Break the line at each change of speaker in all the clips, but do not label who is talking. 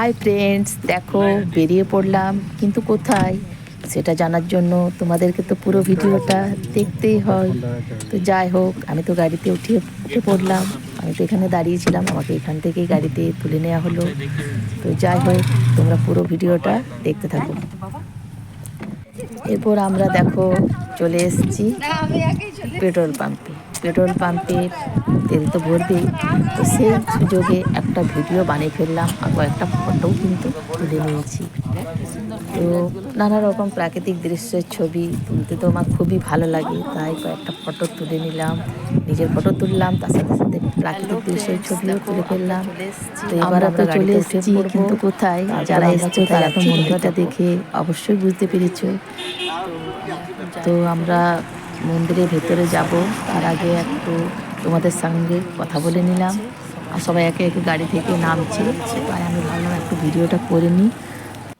Hi friends, দেখো বেরিয়ে পড়লাম, কিন্তু কোথায় সেটা জানার জন্য তোমাদেরকে তো পুরো ভিডিওটা দেখতেই হয়। তো যাই হোক, আমি তো গাড়িতে উঠে পড়লাম। আমি তো এখানে দাঁড়িয়েছিলাম, আমাকে এখান থেকেই গাড়িতে তুলে নেওয়া হলো। তো যাই হোক, তোমরা পুরো ভিডিওটা দেখতে থাকো। এরপর আমরা দেখো চলে এসেছি পেট্রোল পাম্পে তেল তো ভরবেই। তো সেই সুযোগে একটা ভিডিও বানিয়ে ফেললাম আর কয়েকটা ফটোও কিন্তু তুলে নিয়েছি। তো নানা রকম প্রাকৃতিক দৃশ্যের ছবি তুলতে তো আমার খুবই ভালো লাগে, তাই কয়েকটা ফটো তুলে নিলাম, নিজের ফটো তুললাম, তার সাথে সাথে প্রাকৃতিক দৃশ্যের ছবিও তুলে ফেললাম। তো এবার আমরা চলে এসেছি, কিন্তু কোথায়, যারা এসেছো তারা তো মন্দিরটা দেখে অবশ্যই বুঝতে পেরেছো। তো আমরা মন্দিরের ভেতরে যাব, তার আগে একটু তোমাদের সঙ্গে কথা বলে নিলাম। আর সবাই একে একে গাড়ি থেকে নামছে, তাই আমি ভাবলাম একটু ভিডিওটা করে নিই।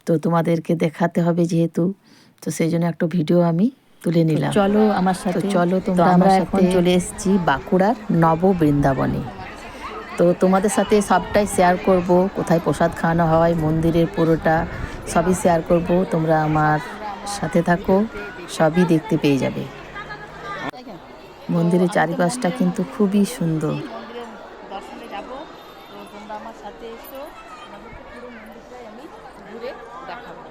তো তোমাদেরকে দেখাতে হবে যেহেতু, তো সেই জন্য একটু ভিডিও আমি তুলে নিলাম। চলো আমার সাথে, চলো তোমরা। আমরা এখন চলে এসেছি বাঁকুড়ার নব বৃন্দাবনে। তো তোমাদের সাথে সবটাই শেয়ার করব, কোথায় প্রসাদ খাওয়ানো হয়, মন্দিরের পুরোটা সবই শেয়ার করব। তোমরা আমার সাথে থাকো, সবই দেখতে পেয়ে যাবে। মন্দিরের চারিপাশটা কিন্তু খুবই সুন্দর।
দর্শনে যাব, তো তোমরা আমার সাথে এসো, তোমাদেরকে পুরো মন্দিরটাই আমি ঘুরে দেখাবো।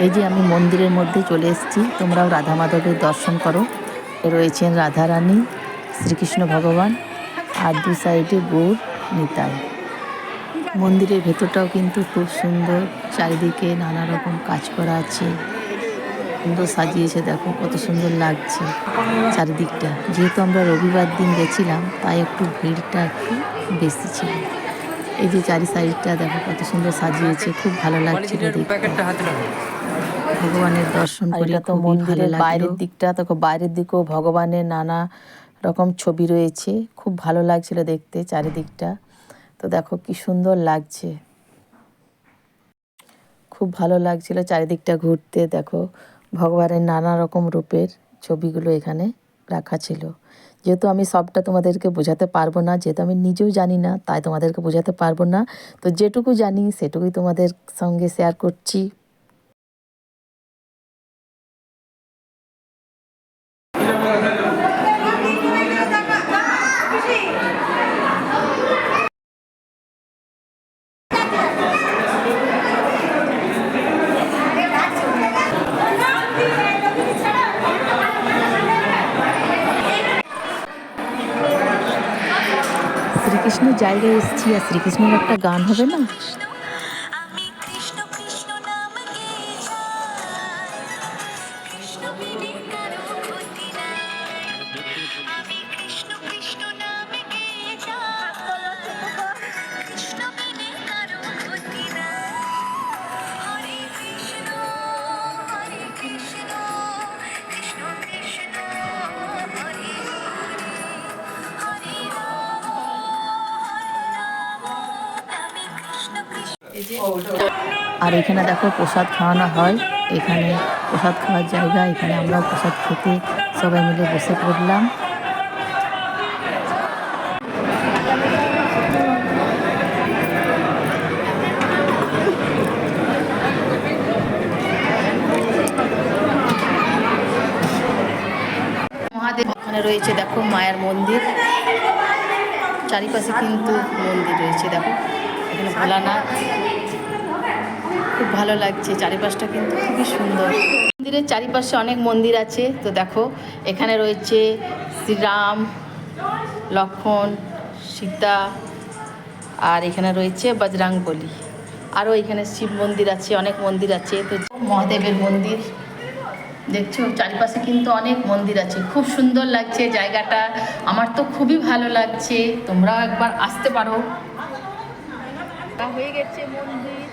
এই যে আমি মন্দিরের মধ্যে চলে এসেছি, তোমরাও রাধা মাধবের দর্শন করো। রয়েছেন রাধারানী, শ্রীকৃষ্ণ ভগবান, আর দু সাইডে গৌর নিতাই। মন্দিরের ভেতরটাও কিন্তু খুব সুন্দর, চারিদিকে নানা রকম কাজ করা আছে, সুন্দর সাজিয়েছে, দেখো কত সুন্দর লাগছে চারিদিকটা। যেহেতু আমরা রবিবার দিন গেছিলাম, তাই একটু ভিড়টা একটু বেশি ছিল। এই যে চারি সাইডটা দেখো কত সুন্দর সাজিয়েছে, খুব ভালো লাগছিল দেখতে। ভগবানের দর্শন করে তো মন্দিরের বাইরের দিকটা দেখো, বাইরের দিকেও ভগবানের নানা রকম ছবি রয়েছে, খুব ভালো লাগছিল দেখতে চারিদিকটা। তো দেখো কি সুন্দর লাগছে, খুব ভালো লাগছিল চারিদিকটা ঘুরতে। দেখো ভগবানের নানা রকম রূপের ছবিগুলো এখানে রাখা ছিল। যেহেতু আমি সবটা তোমাদেরকে বোঝাতে পারবো না, যেহেতু আমি নিজেও জানি না, তাই তোমাদেরকে বোঝাতে পারবো না। তো যেটুকু জানি সেটুকুই তোমাদের সঙ্গে শেয়ার করছি। শ্রীকৃষ্ণের জায়গায় এসেছি, আর শ্রীকৃষ্ণের একটা গান হবে না? আর এখানে দেখো প্রসাদ খাওয়ানো হয়, এখানে প্রসাদ খাওয়ার জায়গা, এখানে আমরা প্রসাদ খেতে সবাই মিলে বসে পড়লাম। মহাদেব ওখানে রয়েছে, দেখো মায়ের মন্দির, চারিপাশে কিন্তু মন্দির রয়েছে। দেখো এখানে ভোলানাথ, খুব ভালো লাগছে চারিপাশটা কিন্তু খুবই সুন্দর। মন্দিরের চারিপাশে অনেক মন্দির আছে। তো দেখো এখানে রয়েছে শ্রীরাম, লক্ষ্মণ, সীতা, আর এখানে রয়েছে বজরংবলী। আরও এখানে শিব মন্দির আছে, অনেক মন্দির আছে। তো মহাদেবের মন্দির দেখছো, চারিপাশে কিন্তু অনেক মন্দির আছে, খুব সুন্দর লাগছে জায়গাটা, আমার তো খুবই ভালো লাগছে। তোমরাও একবার আসতে পারো।
হয়ে গেছে মন্দির,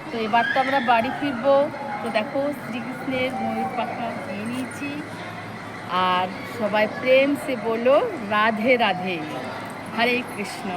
তো এবার তো আমরা বাড়ি ফিরবো। তো দেখো শ্রীকৃষ্ণের ময়ূর পাখা নিয়ে নিয়েছি, আর সবাই প্রেম সে বলো রাধে রাধে, হরে কৃষ্ণ।